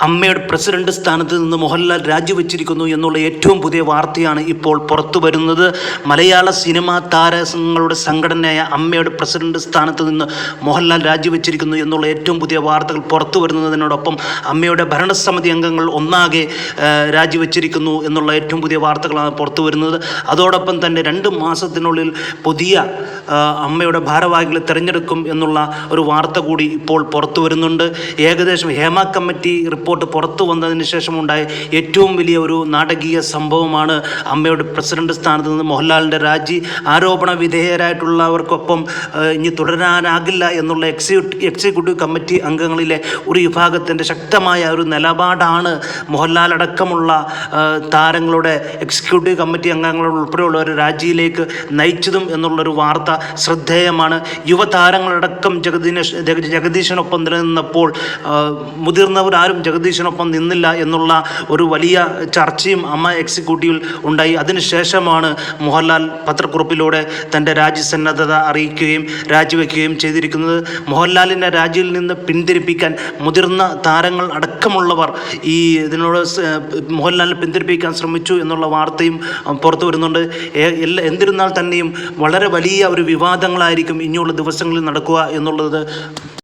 അമ്മയുടെ പ്രസിഡന്റ് സ്ഥാനത്ത് നിന്ന് മോഹൻലാൽ രാജിവെച്ചിരിക്കുന്നു എന്നുള്ള ഏറ്റവും പുതിയ വാർത്തയാണ് ഇപ്പോൾ പുറത്തു വരുന്നത്. മലയാള സിനിമാ താരങ്ങളുടെ സംഘടനയായ അമ്മയുടെ പ്രസിഡന്റ് സ്ഥാനത്ത് നിന്ന് മോഹൻലാൽ രാജിവെച്ചിരിക്കുന്നു എന്നുള്ള ഏറ്റവും പുതിയ വാർത്തകൾ പുറത്തു വരുന്നതിനോടൊപ്പം അമ്മയുടെ ഭരണസമിതി അംഗങ്ങൾ ഒന്നാകെ രാജിവെച്ചിരിക്കുന്നു എന്നുള്ള ഏറ്റവും പുതിയ വാർത്തകളാണ് പുറത്തു വരുന്നത്. അതോടൊപ്പം തന്നെ 2 മാസത്തിനുള്ളിൽ പുതിയ അമ്മയുടെ ഭാരവാഹികളെ തിരഞ്ഞെടുക്കും എന്നുള്ള ഒരു വാർത്ത കൂടി ഇപ്പോൾ പുറത്തു വരുന്നുണ്ട്. ഏകദേശം ഹേമ കമ്മിറ്റി റിപ്പോർട്ട് പുറത്തു വന്നതിന് ശേഷമുണ്ടായ ഏറ്റവും വലിയ ഒരു നാടകീയ സംഭവമാണ് അമ്മയുടെ പ്രസിഡന്റ് സ്ഥാനത്ത് നിന്ന് മോഹൻലാലിൻ്റെ രാജി. ആരോപണ വിധേയരായിട്ടുള്ളവർക്കൊപ്പം ഇനി തുടരാനാകില്ല എന്നുള്ള എക്സിക്യൂട്ടീവ് കമ്മിറ്റി അംഗങ്ങളിലെ ഒരു വിഭാഗത്തിൻ്റെ ശക്തമായ ഒരു നിലപാടാണ് മോഹൻലാൽ അടക്കമുള്ള താരങ്ങളുടെ എക്സിക്യൂട്ടീവ് കമ്മിറ്റി അംഗങ്ങൾ ഉൾപ്പെടെയുള്ളവർ രാജിയിലേക്ക് നയിച്ചതും എന്നുള്ളൊരു വാർത്ത ശ്രദ്ധേയമാണ്. യുവതാരങ്ങളടക്കം ജഗദീശനൊപ്പം നിലനിന്നപ്പോൾ മുതിർന്നവരാരും ജഗദീശനൊപ്പം നിന്നില്ല എന്നുള്ള ഒരു വലിയ ചർച്ചയും അമ്മ എക്സിക്യൂട്ടീവിൽ ഉണ്ടായി. അതിനുശേഷമാണ് മോഹൻലാൽ പത്രക്കുറിപ്പിലൂടെ തൻ്റെ രാജ്യസന്നദ്ധത അറിയിക്കുകയും രാജിവെക്കുകയും ചെയ്തിരിക്കുന്നത്. മോഹൻലാലിൻ്റെ രാജിയിൽ നിന്ന് പിന്തിരിപ്പിക്കാൻ മുതിർന്ന താരങ്ങൾ അടക്കമുള്ളവർ ഇതിനോട് മോഹൻലാലിനെ പിന്തിരിപ്പിക്കാൻ ശ്രമിച്ചു എന്നുള്ള വാർത്തയും പുറത്തു വരുന്നുണ്ട്. എന്നിരുന്നാൽ തന്നെയും വളരെ വലിയ ഒരു വിവാദങ്ങളായിരിക്കും ഇനിയുള്ള ദിവസങ്ങളിൽ നടക്കുക എന്നുള്ളത്